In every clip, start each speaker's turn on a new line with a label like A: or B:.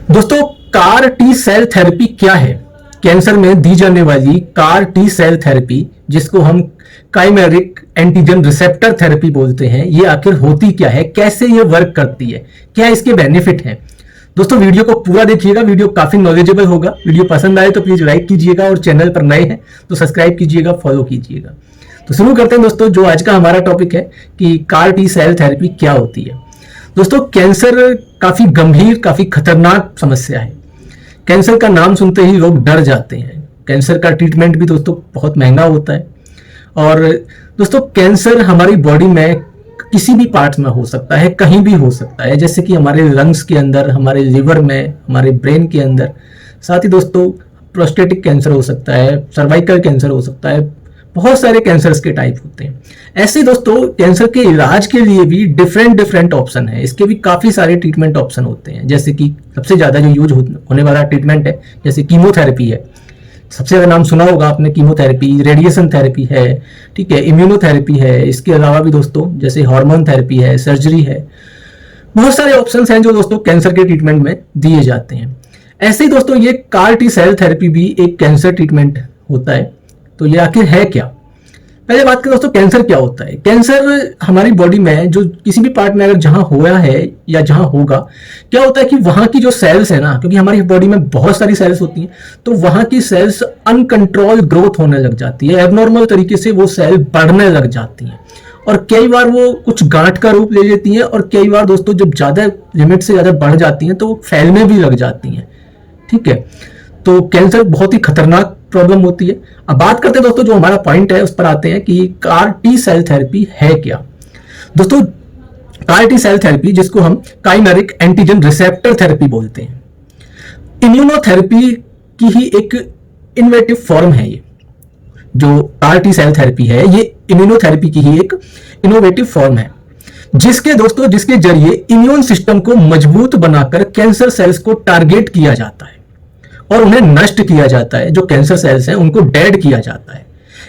A: दोस्तों, CAR T cell therapy क्या है? कैंसर में दी जाने वाली कार टी सेल थेरेपी, जिसको हम काइमेरिक एंटीजन रिसेप्टर थेरेपी बोलते हैं, ये आखिर होती क्या है, कैसे ये वर्क करती है, क्या इसके बेनिफिट हैं? दोस्तों, वीडियो को पूरा देखिएगा, वीडियो काफी नॉलेजेबल होगा। वीडियो पसंद आए तो प्लीज लाइक कीजिएगा और चैनल पर नए हैं तो सब्सक्राइब कीजिएगा, फॉलो कीजिएगा। तो शुरू करते हैं दोस्तों। जो आज का हमारा टॉपिक है कि कार टी सेल थेरेपी क्या होती है। दोस्तों, कैंसर काफी गंभीर, काफी खतरनाक समस्या है। कैंसर का नाम सुनते ही लोग डर जाते हैं। कैंसर का ट्रीटमेंट भी दोस्तों बहुत महंगा होता है। और दोस्तों, कैंसर हमारी बॉडी में किसी भी पार्ट में हो सकता है, कहीं भी हो सकता है, जैसे कि हमारे लंग्स के अंदर, हमारे लिवर में, हमारे ब्रेन के अंदर। साथ ही दोस्तों, प्रोस्टेटिक कैंसर हो सकता है, सर्वाइकल कैंसर हो सकता है, बहुत सारे कैंसर्स के टाइप होते हैं। ऐसे दोस्तों, कैंसर के इलाज के लिए भी डिफरेंट ऑप्शन है। इसके भी काफी सारे ट्रीटमेंट ऑप्शन होते हैं, जैसे कि सबसे ज्यादा जो यूज होने वाला ट्रीटमेंट है, जैसे कीमोथेरेपी है। सबसे ज्यादा नाम सुना होगा आपने, कीमोथेरेपी, रेडिएशन थेरेपी है, ठीक है, इम्यूनोथेरेपी है। इसके अलावा भी दोस्तों जैसे हार्मोन थेरेपी है, सर्जरी है, बहुत सारे ऑप्शंस हैं जो दोस्तों कैंसर के ट्रीटमेंट में दिए जाते हैं। ऐसे ही दोस्तों, ये कार टी सेल थेरेपी भी एक कैंसर ट्रीटमेंट होता है। तो ये आखिर है क्या? पहले बात करें दोस्तों, कैंसर क्या होता है। कैंसर हमारी बॉडी में जो किसी भी पार्ट में अगर जहां हुआ है या जहां होगा, क्या होता है कि वहां की जो सेल्स है ना, क्योंकि हमारी बॉडी में बहुत सारी सेल्स होती हैं, तो वहां की सेल्स अनकंट्रोल ग्रोथ होने लग जाती है। एबनॉर्मल तरीके से वो सेल बढ़ने लग जाती हैं और कई बार वो कुछ गांठ का रूप ले लेती हैं। और कई बार दोस्तों, जब ज्यादा लिमिट से ज्यादा बढ़ जाती हैं तो वो फैलने भी लग जाती हैं। ठीक है, तो कैंसर बहुत ही खतरनाक प्रॉब्लम होती है। अब बात करते हैं दोस्तों, जो हमारा पॉइंट है उस पर आते हैं कि कार टी सेल थेरेपी है क्या। दोस्तों, कार टी सेल थेरेपी, जिसको हम काइमेरिक एंटीजन रिसेप्टर थेरेपी बोलते हैं, इम्यूनोथेरेपी की ही एक इनोवेटिव फॉर्म है। ये जो कार टी सेल थेरेपी है, ये इम्यूनोथेरेपी की ही एक इनोवेटिव फॉर्म है, जिसके जरिए इम्यून सिस्टम को मजबूत बनाकर कैंसर सेल्स को टारगेट किया जाता है और उन्हें नष्ट किया जाता है। जो कैंसर सेल्स हैं उनको डेड किया जाता है।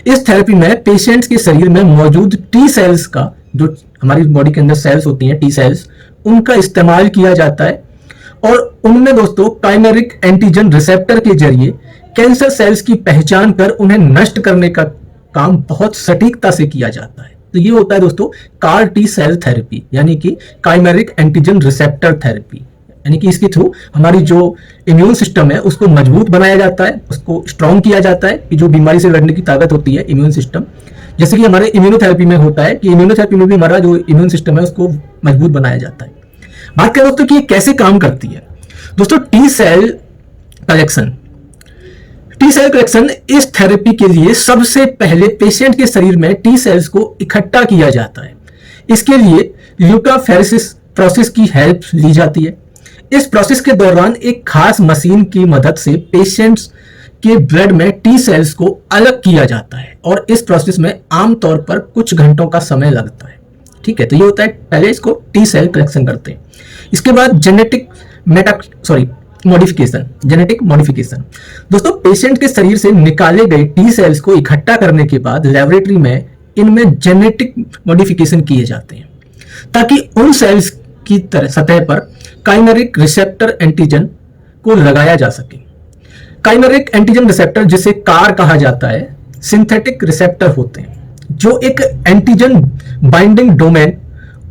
A: इस थेरेपी में पेशेंट्स के शरीर में मौजूद टी सेल्स का, जो हमारी बॉडी के अंदर सेल्स होती हैं टी सेल्स, उनका इस्तेमाल किया जाता है और उनमें दोस्तों काइमेरिक एंटीजन रिसेप्टर के जरिए कैंसर सेल्स की पहचान कर उन्हें नष्ट करने का काम बहुत सटीकता से किया जाता है। तो ये होता है दोस्तों कार टी सेल थेरेपी, यानी कि काइमेरिक एंटीजन रिसेप्टर थेरेपी। यानी कि इसके थ्रू हमारी जो इम्यून सिस्टम है उसको मजबूत बनाया जाता है, उसको स्ट्रॉन्ग किया जाता है कि जो बीमारी से लड़ने की ताकत होती है इम्यून सिस्टम, जैसे कि हमारे इम्यूनोथेरेपी में होता है कि इम्यूनोथेरेपी में भी हमारा जो इम्यून सिस्टम है उसको मजबूत बनाया जाता है। बात करें दोस्तों कि ये कैसे काम करती है। दोस्तों, टी सेल कलेक्शन इस थेरेपी के लिए सबसे पहले पेशेंट के शरीर में टी सेल्स को इकट्ठा किया जाता है। इसके लिए ल्यूकोफेरेसिस प्रोसेस की हेल्प ली जाती है। इस प्रोसेस के दौरान एक खास मशीन की मदद से पेशेंट्स के ब्लड में टी सेल्स को अलग किया जाता है और इस प्रोसेस में आमतौर पर कुछ घंटों का समय लगता है। ठीक है, तो ये होता है, पहले इसको टी सेल कलेक्शन करते हैं। इसके बाद जेनेटिक मॉडिफिकेशन। दोस्तों, पेशेंट के शरीर से निकाले गए टी सेल्स को इकट्ठा करने के बाद लेबोरेटरी में इनमें जेनेटिक मॉडिफिकेशन किए जाते हैं ताकि उन सेल्स की सतह पर काइमेरिक रिसेप्टर एंटीजन को लगाया जा सके। काइमेरिक एंटीजन रिसेप्टर, जिसे कार कहा जाता है, सिंथेटिक रिसेप्टर होते हैं जो एक एंटीजन बाइंडिंग डोमेन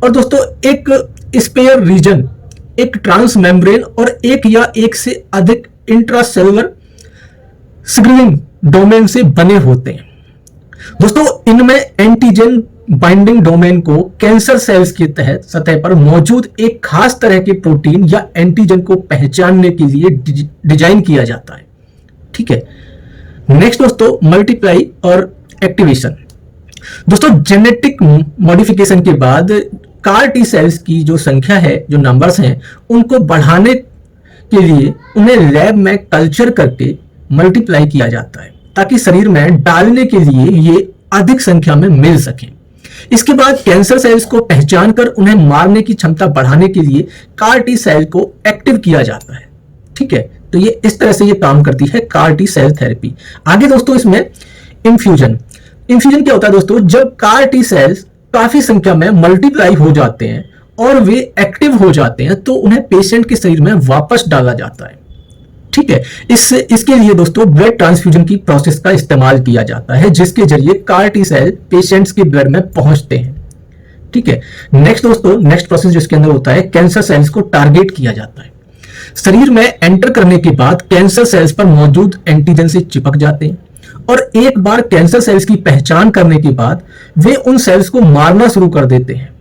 A: और दोस्तों एक स्पेयर रीजन, एक ट्रांस मेम्ब्रेन और एक या एक से अधिक इंट्रासेलुलर सिग्नलिंग डोमेन से बने होते हैं। दोस्तों, इनमें एंटीजन बाइंडिंग डोमेन को कैंसर सेल्स की तहत सतह पर मौजूद एक खास तरह के प्रोटीन या एंटीजन को पहचानने के लिए डिजाइन किया जाता है। ठीक है, नेक्स्ट दोस्तों, मल्टीप्लाई और एक्टिवेशन। दोस्तों, जेनेटिक मॉडिफिकेशन के बाद कार टी सेल्स की जो संख्या है, जो नंबर्स हैं, उनको बढ़ाने के लिए उन्हें लैब में कल्चर करके मल्टीप्लाई किया जाता है ताकि शरीर में डालने के लिए ये अधिक संख्या में मिल सके। इसके बाद कैंसर सेल्स को पहचान कर उन्हें मारने की क्षमता बढ़ाने के लिए कार टी सेल को एक्टिव किया जाता है। ठीक है, तो ये इस तरह से ये काम करती है कार टी सेल थेरेपी। आगे दोस्तों, इसमें इन्फ्यूजन क्या होता है दोस्तों, जब कार टी सेल्स काफी संख्या में मल्टीप्लाई हो जाते हैं और वे एक्टिव हो जाते हैं तो उन्हें पेशेंट के शरीर में वापस डाला जाता है। ठीक है, इसके लिए दोस्तों ब्लड ट्रांसफ्यूजन की प्रोसेस का इस्तेमाल किया जाता है, जिसके जरिए कार टी सेल पेशेंट्स के ब्लड में पहुंचते हैं। ठीक है, नेक्स्ट दोस्तों, नेक्स्ट प्रोसेस जो इसके अंदर होता है, कैंसर सेल्स को टारगेट किया जाता है। शरीर में एंटर करने के बाद कैंसर सेल्स पर मौजूद एंटीजन से चिपक जाते हैं और एक बार कैंसर सेल्स की पहचान करने के बाद वे उन सेल्स को मारना शुरू कर देते हैं।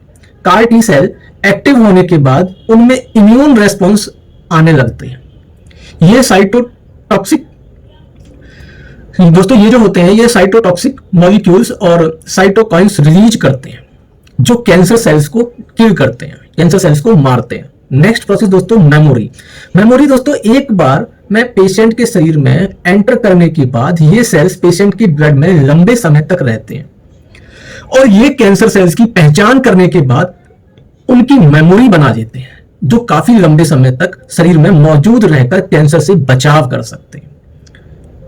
A: कार टी सेल एक्टिव होने के बाद उनमें इम्यून रेस्पॉन्स आने लगते हैं। ये साइटोटॉक्सिक दोस्तों, ये जो होते हैं ये साइटोटॉक्सिक मॉलिक्यूल्स और साइटोकाइंस रिलीज करते हैं जो कैंसर सेल्स को किल करते हैं, कैंसर सेल्स को मारते हैं। नेक्स्ट प्रोसेस दोस्तों, मेमोरी दोस्तों, एक बार में पेशेंट के शरीर में एंटर करने के बाद ये सेल्स पेशेंट के ब्लड में लंबे समय तक रहते हैं और ये कैंसर सेल्स की पहचान करने के बाद उनकी मेमोरी बना देते हैं जो काफी लंबे समय तक शरीर में मौजूद रहकर कैंसर से बचाव कर सकते हैं।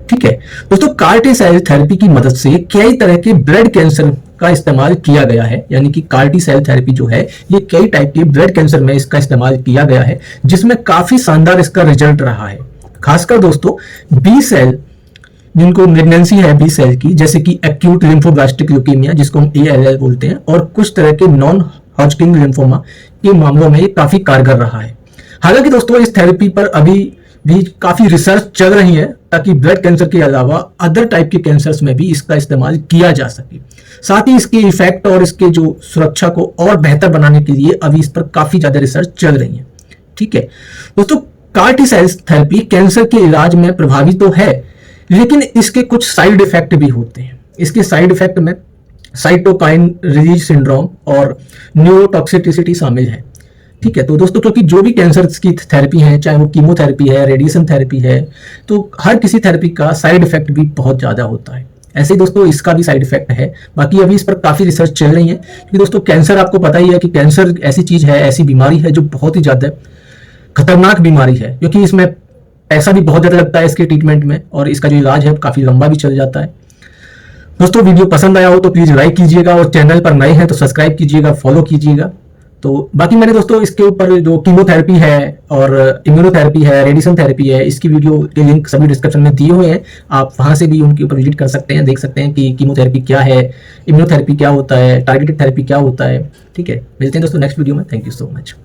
A: ठीक है दोस्तों, कार टी सेल थेरेपी की मदद से कई तरह के ब्लड कैंसर का इस्तेमाल किया गया है, यानी कि कार टी सेल थेरेपी जो है ये कई टाइप के ब्लड कैंसर में इसका इस्तेमाल किया गया है, जिसमें काफी शानदार इसका रिजल्ट रहा है। खासकर दोस्तों बी सेल, जिनको प्रेगनेंसी है बी सेल की, जैसे कि एक्यूट लिम्फोब्लास्टिक ल्यूकेमिया जिसको हम ALL बोलते हैं, और कुछ तरह के नॉन हॉजकिन लिम्फोमा के मामलों में ये काफी कारगर रहा है। हालांकि दोस्तों इस थेरेपी पर अभी भी काफी रिसर्च चल रही है ताकि ब्लड कैंसर के अलावा अदर टाइप के कैंसर्स में भी इसका इस्तेमाल किया जा सके। साथ ही इसके इफेक्ट और इसके जो सुरक्षा को और बेहतर बनाने के लिए अभी इस पर काफी ज्यादा रिसर्च चल रही है। ठीक है दोस्तों, CAR T cell therapy cancer के इलाज में प्रभावी तो है, लेकिन इसके कुछ साइड इफेक्ट भी होते हैं। इसके साइड इफेक्ट में साइटोकाइन रिलीज सिंड्रोम और न्यूरोटॉक्सिसिटी शामिल है। ठीक है, तो दोस्तों क्योंकि जो भी कैंसर की थेरेपी है, चाहे वो कीमोथेरेपी है, रेडिएशन थेरेपी है, तो हर किसी थेरेपी का साइड इफेक्ट भी बहुत ज्यादा होता है। ऐसे ही दोस्तों इसका भी साइड इफेक्ट है। बाकी अभी इस पर काफी रिसर्च चल रही है, क्योंकि दोस्तों कैंसर आपको पता ही है कि कैंसर ऐसी चीज है, ऐसी बीमारी है जो बहुत ही ज्यादा खतरनाक बीमारी है, क्योंकि इसमें पैसा भी बहुत ज्यादा लगता है इसके ट्रीटमेंट में, और इसका जो इलाज है काफी लंबा भी चल जाता है। दोस्तों वीडियो पसंद आया हो तो प्लीज लाइक कीजिएगा, और चैनल पर नए हैं तो सब्सक्राइब कीजिएगा, फॉलो कीजिएगा। तो बाकी मैंने दोस्तों इसके ऊपर जो कीमोथेरेपी है और इम्यूनोथेरेपी है, रेडिएशन थेरेपी है, इसकी वीडियो के लिंक सभी डिस्क्रिप्शन में दिए हुए हैं, आप वहां से भी उनके ऊपर विजिट कर सकते हैं, देख सकते हैं कि कीमोथेरेपी क्या है, इम्यूनोथेरेपी क्या होता है, टारगेटेड थेरेपी क्या होता है। ठीक है, मिलते हैं दोस्तों नेक्स्ट वीडियो में। Thank you so much.